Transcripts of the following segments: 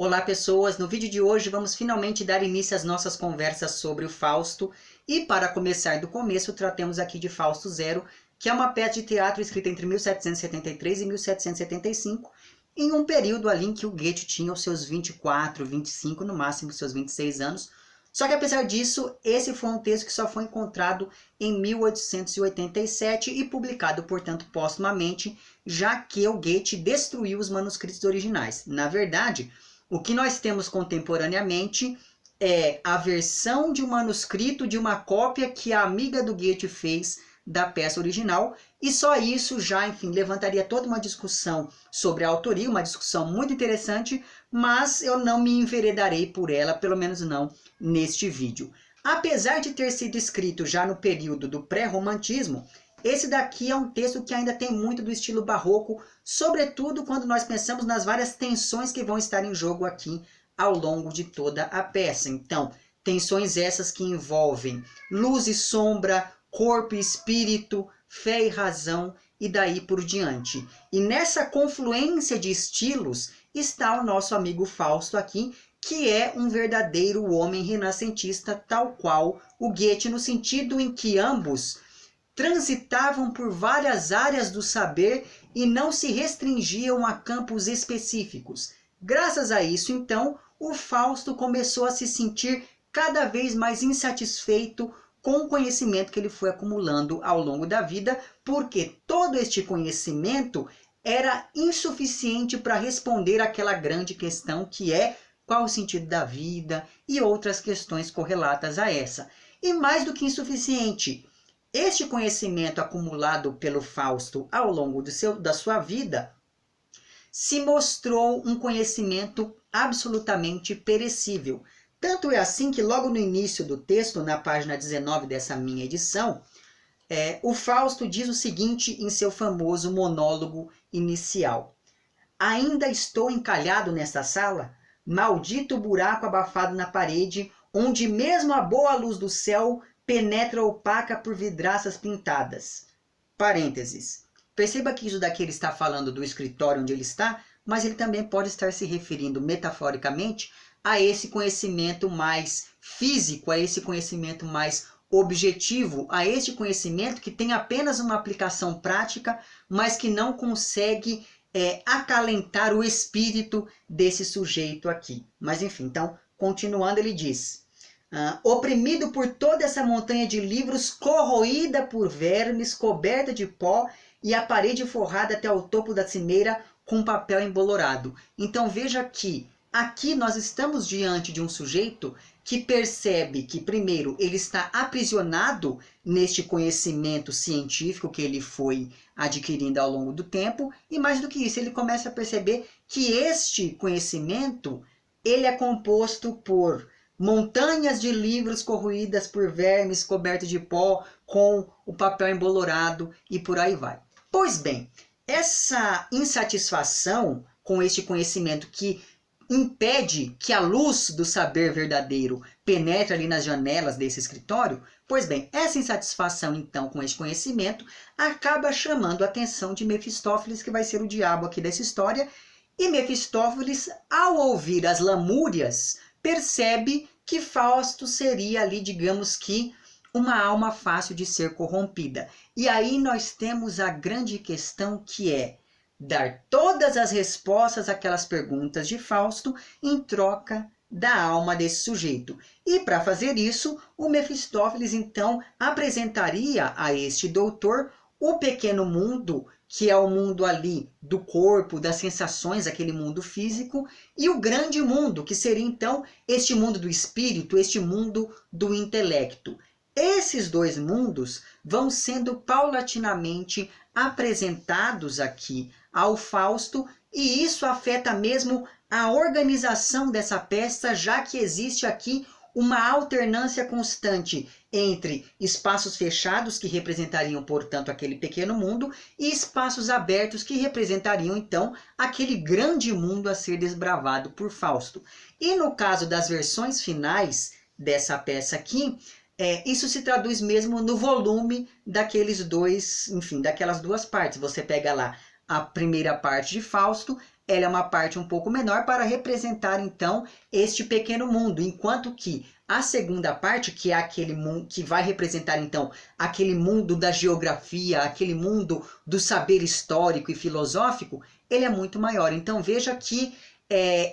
Olá pessoas, no vídeo de hoje vamos finalmente dar início às nossas conversas sobre o Fausto e para começar do começo tratemos aqui de Fausto Zero, que é uma peça de teatro escrita entre 1773 e 1775, em um período ali em que o Goethe tinha os seus 24, 25, no máximo os seus 26 anos. Só que apesar disso, esse foi um texto que só foi encontrado em 1887 e publicado, portanto, póstumamente, já que o Goethe destruiu os manuscritos originais. Na verdade, o que nós temos contemporaneamente é a versão de um manuscrito de uma cópia que a amiga do Goethe fez da peça original, e só isso já, enfim, levantaria toda uma discussão sobre a autoria, uma discussão muito interessante, mas eu não me enveredarei por ela, pelo menos não neste vídeo. Apesar de ter sido escrito já no período do pré-romantismo, esse daqui é um texto que ainda tem muito do estilo barroco, sobretudo quando nós pensamos nas várias tensões que vão estar em jogo aqui ao longo de toda a peça. Então, tensões essas que envolvem luz e sombra, corpo e espírito, fé e razão e daí por diante. E nessa confluência de estilos está o nosso amigo Fausto aqui, que é um verdadeiro homem renascentista, tal qual o Goethe, no sentido em que ambos transitavam por várias áreas do saber e não se restringiam a campos específicos. Graças a isso, então, o Fausto começou a se sentir cada vez mais insatisfeito com o conhecimento que ele foi acumulando ao longo da vida, porque todo este conhecimento era insuficiente para responder àquela grande questão que é qual o sentido da vida e outras questões correlatas a essa. E mais do que insuficiente, este conhecimento acumulado pelo Fausto ao longo da sua vida se mostrou um conhecimento absolutamente perecível. Tanto é assim que logo no início do texto, na página 19 dessa minha edição, o Fausto diz o seguinte em seu famoso monólogo inicial: "Ainda estou encalhado nesta sala? Maldito buraco abafado na parede, onde mesmo a boa luz do céu penetra opaca por vidraças pintadas." Parênteses. Perceba que isso daqui ele está falando do escritório onde ele está, mas ele também pode estar se referindo metaforicamente a esse conhecimento mais físico, a esse conhecimento mais objetivo, a este conhecimento que tem apenas uma aplicação prática, mas que não consegue acalentar o espírito desse sujeito aqui. Mas enfim, então, continuando, ele diz: oprimido por toda essa montanha de livros, corroída por vermes, coberta de pó e a parede forrada até o topo da cimeira com papel embolorado. Então veja que aqui nós estamos diante de um sujeito que percebe que, primeiro, ele está aprisionado neste conhecimento científico que ele foi adquirindo ao longo do tempo, e mais do que isso, ele começa a perceber que este conhecimento ele é composto por montanhas de livros corroídas por vermes, cobertos de pó, com o papel embolorado e por aí vai. Pois bem, essa insatisfação com este conhecimento que impede que a luz do saber verdadeiro penetre ali nas janelas desse escritório, pois bem, essa insatisfação então com este conhecimento acaba chamando a atenção de Mefistófeles, que vai ser o diabo aqui dessa história, e Mefistófeles, ao ouvir as lamúrias, percebe que Fausto seria ali, digamos que, uma alma fácil de ser corrompida. E aí nós temos a grande questão, que é dar todas as respostas àquelas perguntas de Fausto em troca da alma desse sujeito. E para fazer isso, o Mefistófeles então apresentaria a este doutor o pequeno mundo, que é o mundo ali do corpo, das sensações, aquele mundo físico, e o grande mundo, que seria então este mundo do espírito, este mundo do intelecto. Esses dois mundos vão sendo paulatinamente apresentados aqui ao Fausto, e isso afeta mesmo a organização dessa peça, já que existe aqui uma alternância constante entre espaços fechados, que representariam, portanto, aquele pequeno mundo, e espaços abertos, que representariam, então, aquele grande mundo a ser desbravado por Fausto. E no caso das versões finais dessa peça aqui, isso se traduz mesmo no volume daqueles dois, enfim, daquelas duas partes. Você pega lá a primeira parte de Fausto, ela é uma parte um pouco menor para representar então este pequeno mundo, enquanto que a segunda parte, que é aquele mundo que vai representar então aquele mundo da geografia, aquele mundo do saber histórico e filosófico, ele é muito maior. Então veja que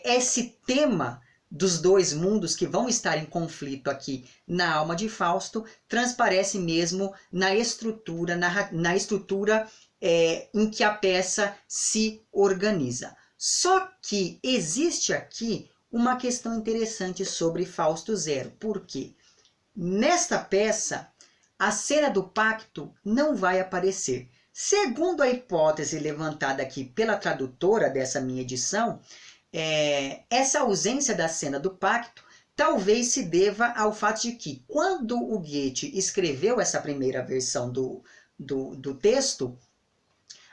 esse tema dos dois mundos que vão estar em conflito aqui na alma de Fausto transparece mesmo na estrutura, na estrutura em que a peça se organiza. Só que existe aqui uma questão interessante sobre Fausto Zero. Por quê? Nesta peça, a cena do pacto não vai aparecer. Segundo a hipótese levantada aqui pela tradutora dessa minha edição, essa ausência da cena do pacto talvez se deva ao fato de que, quando o Goethe escreveu essa primeira versão do texto,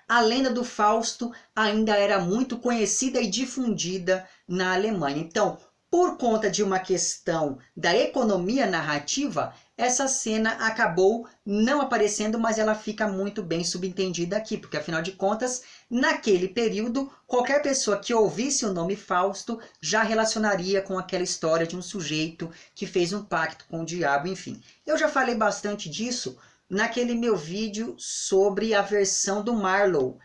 a lenda do Fausto ainda era muito conhecida e difundida na Alemanha. Então, por conta de uma questão da economia narrativa, essa cena acabou não aparecendo, mas ela fica muito bem subentendida aqui, porque afinal de contas, naquele período, qualquer pessoa que ouvisse o nome Fausto já relacionaria com aquela história de um sujeito que fez um pacto com o diabo, enfim. Eu já falei bastante disso naquele meu vídeo sobre a versão do Marlowe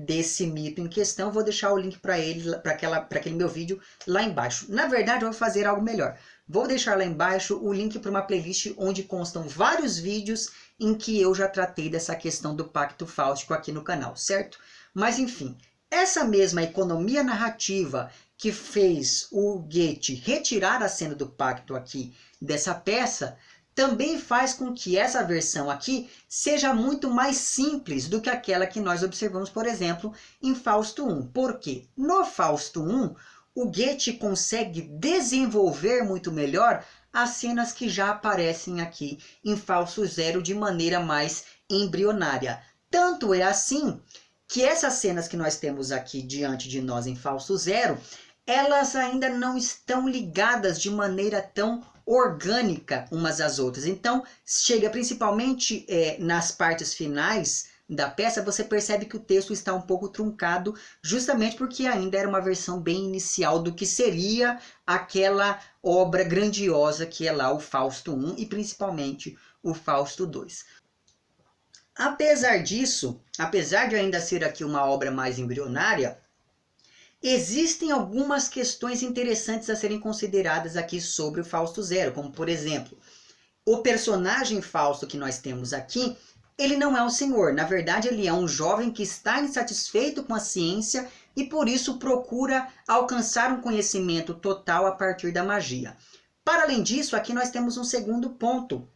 desse mito em questão. Vou deixar o link para ele, para aquele meu vídeo lá embaixo. Na verdade, eu vou fazer algo melhor. Vou deixar lá embaixo o link para uma playlist onde constam vários vídeos em que eu já tratei dessa questão do pacto fáustico aqui no canal, certo? Mas enfim, essa mesma economia narrativa que fez o Goethe retirar a cena do pacto aqui dessa peça também faz com que essa versão aqui seja muito mais simples do que aquela que nós observamos, por exemplo, em Fausto I. Por quê? No Fausto I, o Goethe consegue desenvolver muito melhor as cenas que já aparecem aqui em Fausto Zero de maneira mais embrionária. Tanto é assim que essas cenas que nós temos aqui diante de nós em Fausto Zero, elas ainda não estão ligadas de maneira tão orgânica umas às outras. Então, chega principalmente nas partes finais da peça, você percebe que o texto está um pouco truncado, justamente porque ainda era uma versão bem inicial do que seria aquela obra grandiosa que é lá o Fausto I e principalmente o Fausto II. Apesar disso, apesar de ainda ser aqui uma obra mais embrionária, existem algumas questões interessantes a serem consideradas aqui sobre o Fausto Zero, como por exemplo, o personagem Fausto que nós temos aqui, ele não é um senhor, na verdade ele é um jovem que está insatisfeito com a ciência e por isso procura alcançar um conhecimento total a partir da magia. Para além disso, aqui nós temos um segundo ponto,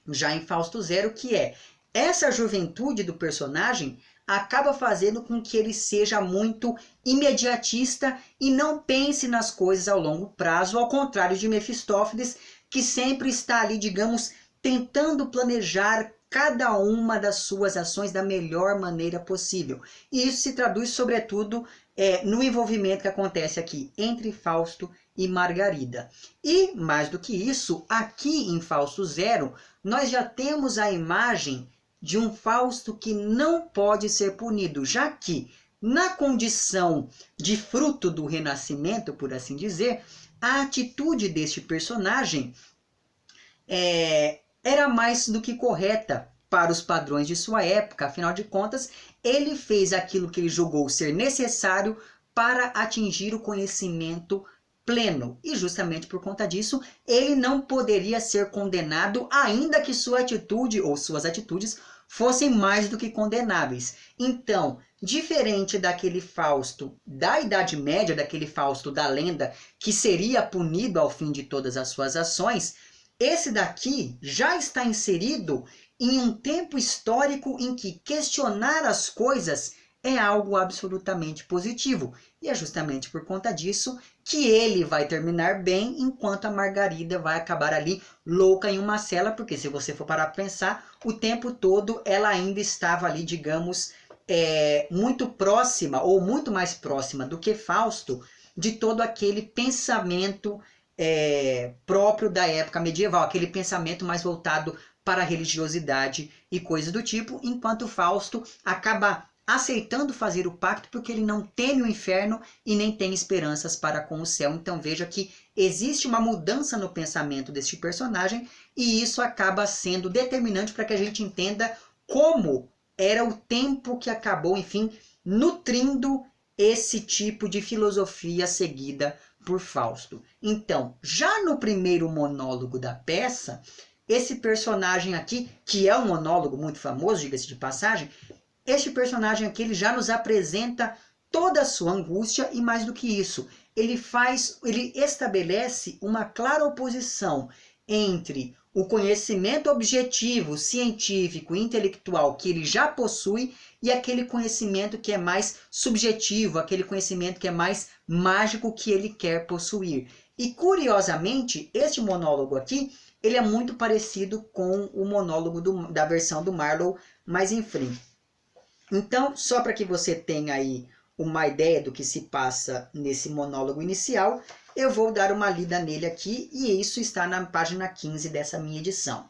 já em Fausto Zero, que é essa juventude do personagem acaba fazendo com que ele seja muito imediatista e não pense nas coisas ao longo prazo, ao contrário de Mefistófeles, que sempre está ali, digamos, tentando planejar cada uma das suas ações da melhor maneira possível. E isso se traduz, sobretudo, no envolvimento que acontece aqui entre Fausto e Margarida. E, mais do que isso, aqui em Fausto Zero, nós já temos a imagem de um Fausto que não pode ser punido, já que, na condição de fruto do renascimento, por assim dizer, a atitude deste personagem era mais do que correta para os padrões de sua época. Afinal de contas, ele fez aquilo que ele julgou ser necessário para atingir o conhecimento pleno. E justamente por conta disso, ele não poderia ser condenado, ainda que sua atitude ou suas atitudes fossem mais do que condenáveis. Então, diferente daquele Fausto da Idade Média, daquele Fausto da lenda, que seria punido ao fim de todas as suas ações, esse daqui já está inserido em um tempo histórico em que questionar as coisas é algo absolutamente positivo. E é justamente por conta disso que ele vai terminar bem, enquanto a Margarida vai acabar ali louca em uma cela, porque se você for parar para pensar, o tempo todo ela ainda estava ali, digamos, muito próxima, ou muito mais próxima do que Fausto, de todo aquele pensamento próprio da época medieval, aquele pensamento mais voltado para a religiosidade e coisas do tipo, enquanto Fausto acaba aceitando fazer o pacto porque ele não teme o inferno e nem tem esperanças para com o céu. Então veja que existe uma mudança no pensamento deste personagem e isso acaba sendo determinante para que a gente entenda como era o tempo que acabou, enfim, nutrindo esse tipo de filosofia seguida por Fausto. Então, já no primeiro monólogo da peça, esse personagem aqui, que é um monólogo muito famoso, diga-se de passagem, este personagem aqui ele já nos apresenta toda a sua angústia e mais do que isso, ele estabelece uma clara oposição entre o conhecimento objetivo, científico, intelectual que ele já possui e aquele conhecimento que é mais subjetivo, aquele conhecimento que é mais mágico que ele quer possuir. E curiosamente, este monólogo aqui, ele é muito parecido com o monólogo da versão do Marlowe mais em frente. Então, só para que você tenha aí uma ideia do que se passa nesse monólogo inicial, eu vou dar uma lida nele aqui e isso está na página 15 dessa minha edição.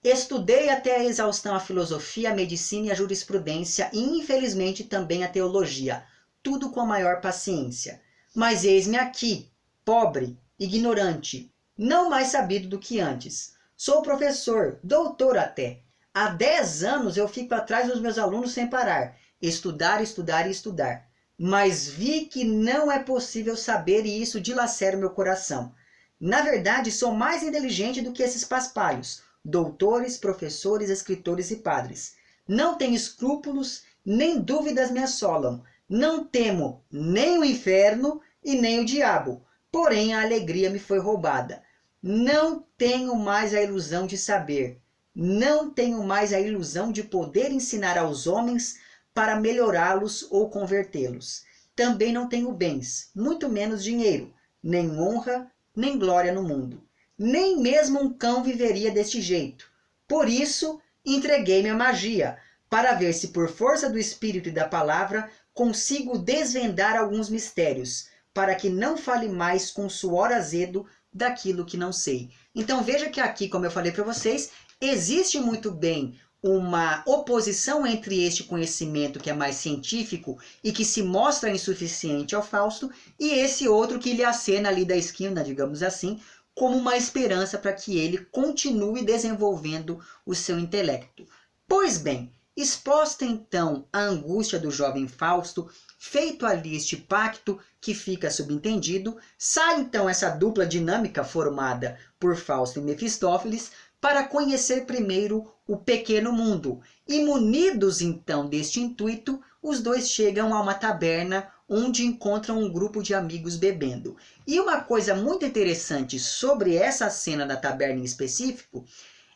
Estudei até a exaustão a filosofia, a medicina e a jurisprudência e infelizmente também a teologia, tudo com a maior paciência. Mas eis-me aqui, pobre, ignorante, não mais sabido do que antes. Sou professor, doutor até. Há 10 anos eu fico atrás dos meus alunos sem parar, estudar, estudar e estudar. Mas vi que não é possível saber e isso dilacera o meu coração. Na verdade, sou mais inteligente do que esses paspalhos, doutores, professores, escritores e padres. Não tenho escrúpulos, nem dúvidas me assolam. Não temo nem o inferno e nem o diabo. Porém, a alegria me foi roubada. Não tenho mais a ilusão de saber. Não tenho mais a ilusão de poder ensinar aos homens para melhorá-los ou convertê-los. Também não tenho bens, muito menos dinheiro, nem honra, nem glória no mundo. Nem mesmo um cão viveria deste jeito. Por isso, entreguei-me à magia, para ver se por força do espírito e da palavra consigo desvendar alguns mistérios, para que não fale mais com suor azedo daquilo que não sei. Então veja que aqui, como eu falei para vocês, existe muito bem uma oposição entre este conhecimento que é mais científico e que se mostra insuficiente ao Fausto e esse outro que lhe acena ali da esquina, digamos assim, como uma esperança para que ele continue desenvolvendo o seu intelecto. Pois bem, exposta então a angústia do jovem Fausto, feito ali este pacto que fica subentendido, sai então essa dupla dinâmica formada por Fausto e Mefistófeles para conhecer primeiro o pequeno mundo. E munidos então deste intuito, os dois chegam a uma taberna onde encontram um grupo de amigos bebendo. E uma coisa muito interessante sobre essa cena da taberna em específico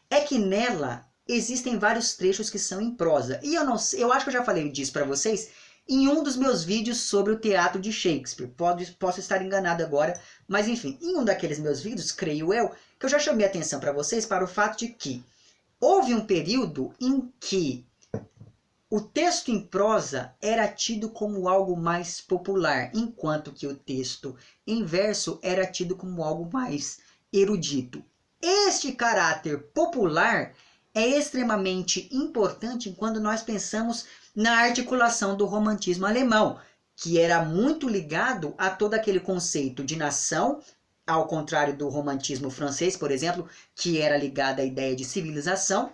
é que nela existem vários trechos que são em prosa. E eu acho que eu já falei disso para vocês em um dos meus vídeos sobre o teatro de Shakespeare. Posso estar enganado agora, mas enfim, em um daqueles meus vídeos, creio eu, que eu já chamei a atenção para vocês para o fato de que houve um período em que o texto em prosa era tido como algo mais popular, enquanto que o texto em verso era tido como algo mais erudito. Este caráter popular é extremamente importante quando nós pensamos na articulação do romantismo alemão, que era muito ligado a todo aquele conceito de nação, ao contrário do romantismo francês, por exemplo, que era ligado à ideia de civilização,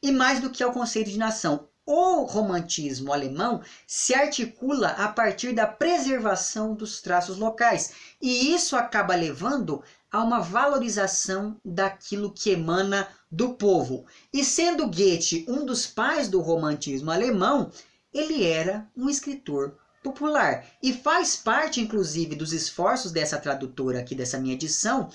e mais do que ao conceito de nação. O romantismo alemão se articula a partir da preservação dos traços locais, e isso acaba levando a uma valorização daquilo que emana do povo. E sendo Goethe um dos pais do romantismo alemão, ele era um escritor popular. E faz parte, inclusive, dos esforços dessa tradutora aqui, dessa minha edição,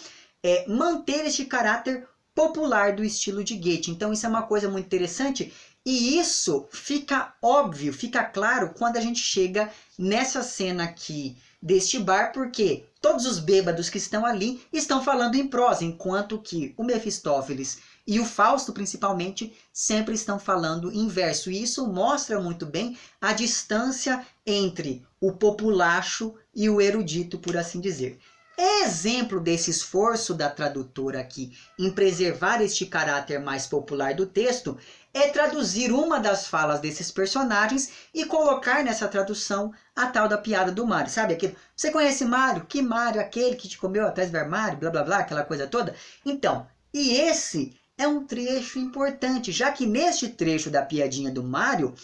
manter este caráter popular do estilo de Goethe. Então isso é uma coisa muito interessante e isso fica óbvio, fica claro quando a gente chega nessa cena aqui deste bar, porque todos os bêbados que estão ali estão falando em prosa, enquanto que o Mefistófeles e o Fausto, principalmente, sempre estão falando em verso. E isso mostra muito bem a distância entre o populacho e o erudito, por assim dizer. Exemplo desse esforço da tradutora aqui em preservar este caráter mais popular do texto é traduzir uma das falas desses personagens e colocar nessa tradução a tal da piada do Mário. Sabe aquilo? Você conhece Mário? Que Mário? Aquele que te comeu atrás do armário? Blá blá blá, aquela coisa toda. Então, e esse é um trecho importante, já que neste trecho da piadinha do Mário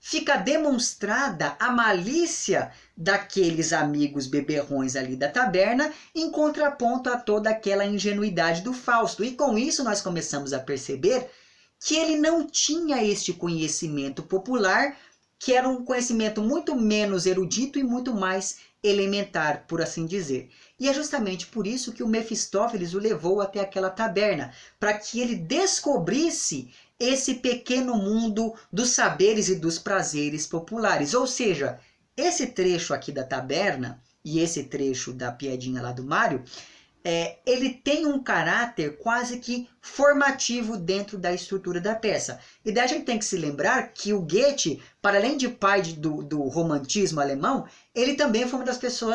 fica demonstrada a malícia daqueles amigos beberrões ali da taberna, em contraponto a toda aquela ingenuidade do Fausto. E com isso nós começamos a perceber que ele não tinha este conhecimento popular, que era um conhecimento muito menos erudito e muito mais elementar, por assim dizer. E é justamente por isso que o Mefistófeles o levou até aquela taberna, para que ele descobrisse esse pequeno mundo dos saberes e dos prazeres populares. Ou seja, esse trecho aqui da taberna e esse trecho da piadinha lá do Mário, ele tem um caráter quase que formativo dentro da estrutura da peça. E daí a gente tem que se lembrar que o Goethe, para além de pai do romantismo alemão, ele também foi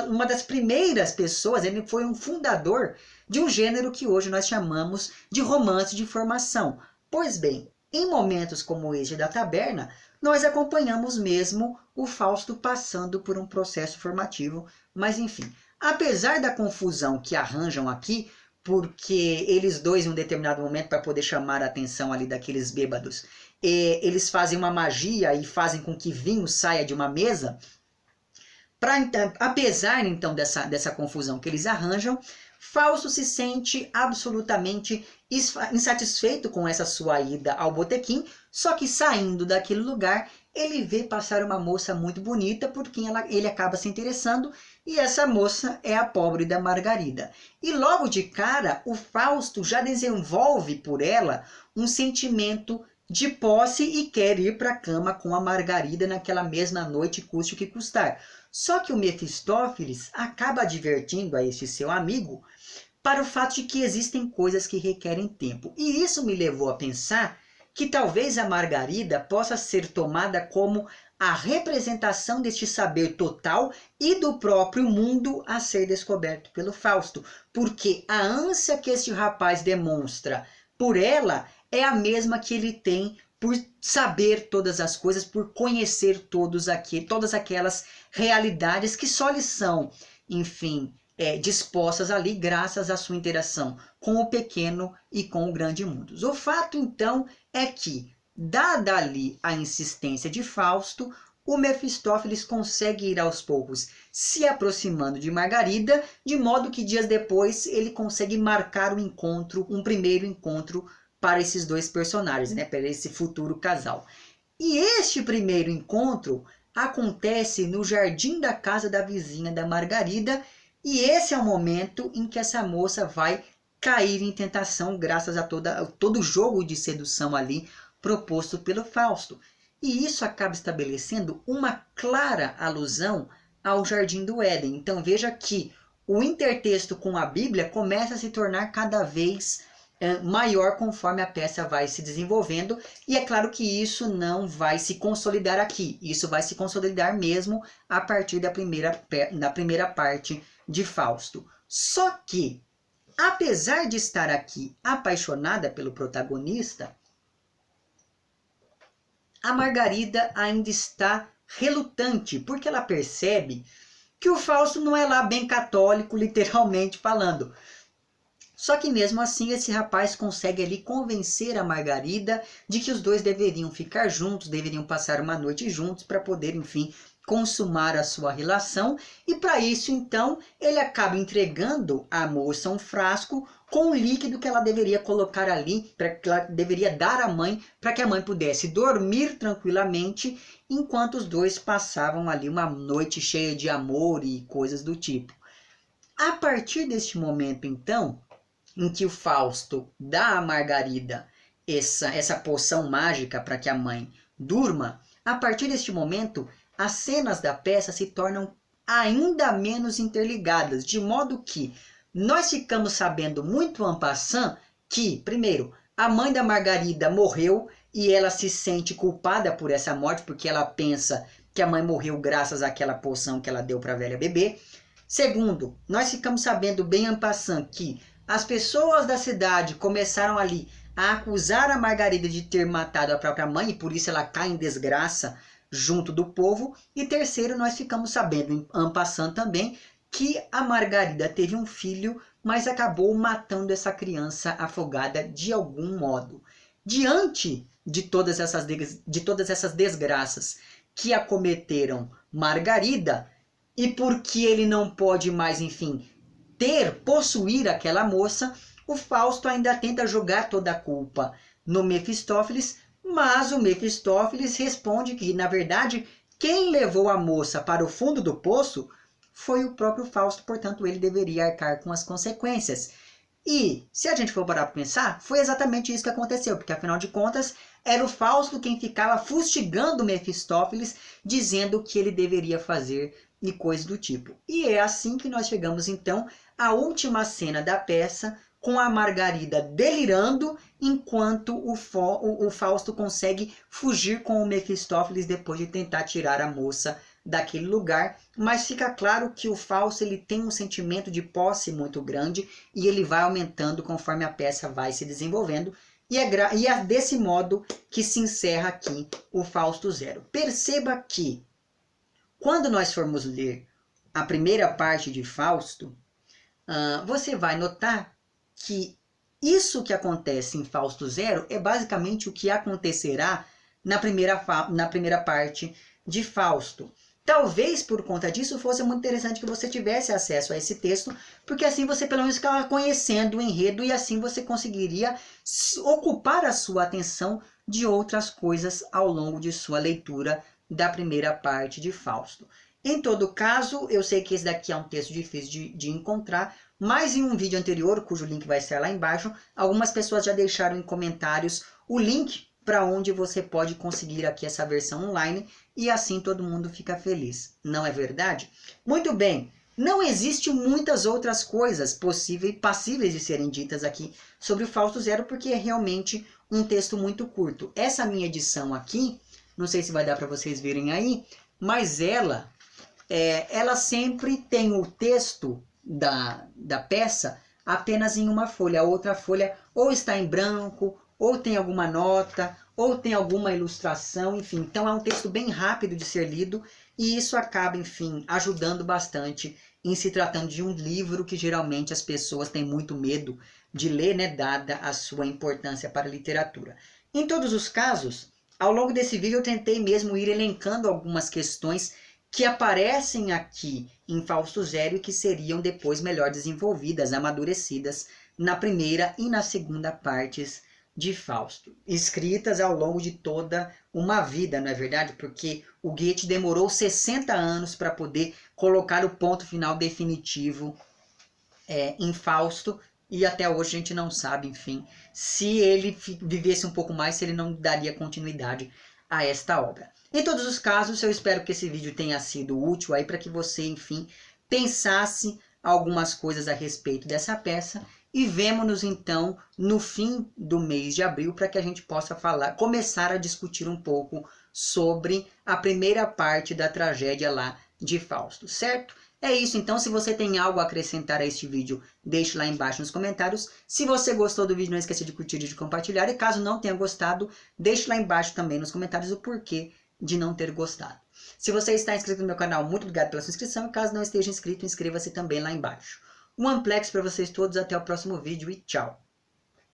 uma das primeiras pessoas, ele foi um fundador de um gênero que hoje nós chamamos de romance de formação. Pois bem, em momentos como este da taberna, nós acompanhamos mesmo o Fausto passando por um processo formativo, mas enfim. Apesar da confusão que arranjam aqui, porque eles dois, em um determinado momento, para poder chamar a atenção ali daqueles bêbados, eles fazem uma magia e fazem com que vinho saia de uma mesa. Apesar, então, dessa confusão que eles arranjam, Fausto se sente absolutamente insatisfeito com essa sua ida ao botequim, só que saindo daquele lugar, ele vê passar uma moça muito bonita por quem ele acaba se interessando, e essa moça é a pobre da Margarida. E logo de cara, o Fausto já desenvolve por ela um sentimento de posse e quer ir para a cama com a Margarida naquela mesma noite, custe o que custar. Só que o Mefistófeles acaba advertindo a este seu amigo para o fato de que existem coisas que requerem tempo. E isso me levou a pensar que talvez a Margarida possa ser tomada como a representação deste saber total e do próprio mundo a ser descoberto pelo Fausto. Porque a ânsia que este rapaz demonstra por ela é a mesma que ele tem por saber todas as coisas, por conhecer todas aquelas realidades que só lhe são, enfim, dispostas ali graças à sua interação com o pequeno e com o grande mundo. O fato, então, é que, dada ali a insistência de Fausto, o Mefistófeles consegue ir aos poucos se aproximando de Margarida, de modo que dias depois ele consegue marcar um primeiro encontro para esses dois personagens, né, para esse futuro casal. E este primeiro encontro acontece no jardim da casa da vizinha da Margarida, e esse é o momento em que essa moça vai cair em tentação graças a todo o jogo de sedução ali proposto pelo Fausto. E isso acaba estabelecendo uma clara alusão ao Jardim do Éden. Então veja que o intertexto com a Bíblia começa a se tornar cada vez maior conforme a peça vai se desenvolvendo, e é claro que isso não vai se consolidar aqui, isso vai se consolidar mesmo a partir da primeira parte de Fausto. Só que, apesar de estar aqui apaixonada pelo protagonista, a Margarida ainda está relutante, porque ela percebe que o Fausto não é lá bem católico, literalmente falando. Só que mesmo assim esse rapaz consegue ali convencer a Margarida de que os dois deveriam ficar juntos, deveriam passar uma noite juntos para poder, enfim, consumar a sua relação. E para isso, então, ele acaba entregando à moça um frasco com um líquido que ela deveria colocar ali, que ela deveria dar à mãe, para que a mãe pudesse dormir tranquilamente, enquanto os dois passavam ali uma noite cheia de amor e coisas do tipo. A partir deste momento, então, em que o Fausto dá à Margarida essa poção mágica para que a mãe durma, a partir deste momento, as cenas da peça se tornam ainda menos interligadas, de modo que nós ficamos sabendo muito en passant que, primeiro, a mãe da Margarida morreu e ela se sente culpada por essa morte, porque ela pensa que a mãe morreu graças àquela poção que ela deu para a velha beber. Segundo, nós ficamos sabendo bem en passant que as pessoas da cidade começaram ali a acusar a Margarida de ter matado a própria mãe e por isso ela cai em desgraça junto do povo. E terceiro, nós ficamos sabendo en passant também que a Margarida teve um filho, mas acabou matando essa criança afogada de algum modo. Diante de todas essas desgraças que acometeram Margarida, e porque ele não pode mais, enfim, possuir aquela moça, o Fausto ainda tenta jogar toda a culpa no Mefistófeles, mas o Mefistófeles responde que, na verdade, quem levou a moça para o fundo do poço foi o próprio Fausto, portanto ele deveria arcar com as consequências. E, se a gente for parar para pensar, foi exatamente isso que aconteceu, porque afinal de contas, era o Fausto quem ficava fustigando o Mefistófeles, dizendo o que ele deveria fazer e coisas do tipo. E é assim que nós chegamos então à última cena da peça, com a Margarida delirando, enquanto o Fausto consegue fugir com o Mefistófeles depois de tentar tirar a moça daquele lugar. Mas fica claro que o Fausto ele tem um sentimento de posse muito grande e ele vai aumentando conforme a peça vai se desenvolvendo. E é desse modo que se encerra aqui o Fausto Zero. Perceba que quando nós formos ler a primeira parte de Fausto, você vai notar que isso que acontece em Fausto Zero é basicamente o que acontecerá na primeira parte de Fausto. Talvez por conta disso fosse muito interessante que você tivesse acesso a esse texto, porque assim você pelo menos ficava conhecendo o enredo e assim você conseguiria ocupar a sua atenção de outras coisas ao longo de sua leitura da primeira parte de Fausto. Em todo caso, eu sei que esse daqui é um texto difícil de encontrar, mas em um vídeo anterior, cujo link vai estar lá embaixo, algumas pessoas já deixaram em comentários o link para onde você pode conseguir aqui essa versão online e assim todo mundo fica feliz. Não é verdade? Muito bem, não existe muitas outras coisas passíveis de serem ditas aqui sobre o Fausto Zero, porque é realmente um texto muito curto. Essa minha edição aqui, não sei se vai dar para vocês verem aí, mas ela sempre tem o texto da peça apenas em uma folha. A outra folha ou está em branco, ou tem alguma nota, ou tem alguma ilustração, enfim. Então é um texto bem rápido de ser lido e isso acaba, enfim, ajudando bastante em se tratando de um livro que geralmente as pessoas têm muito medo de ler, né, dada a sua importância para a literatura. Em todos os casos, ao longo desse vídeo eu tentei mesmo ir elencando algumas questões que aparecem aqui em Fausto Zero e que seriam depois melhor desenvolvidas, amadurecidas na primeira e na segunda partes de Fausto, escritas ao longo de toda uma vida, não é verdade? Porque o Goethe demorou 60 anos para poder colocar o ponto final definitivo em Fausto, e até hoje a gente não sabe, enfim, se ele vivesse um pouco mais, se ele não daria continuidade a esta obra. Em todos os casos, eu espero que esse vídeo tenha sido útil aí para que você, enfim, pensasse algumas coisas a respeito dessa peça. E vemo-nos então no fim do mês de abril para que a gente possa começar a discutir um pouco sobre a primeira parte da tragédia lá de Fausto, certo? É isso, então se você tem algo a acrescentar a este vídeo, deixe lá embaixo nos comentários. Se você gostou do vídeo, não esqueça de curtir e de compartilhar. E caso não tenha gostado, deixe lá embaixo também nos comentários o porquê de não ter gostado. Se você está inscrito no meu canal, muito obrigado pela sua inscrição. E caso não esteja inscrito, inscreva-se também lá embaixo. Um amplex para vocês todos, até o próximo vídeo e tchau!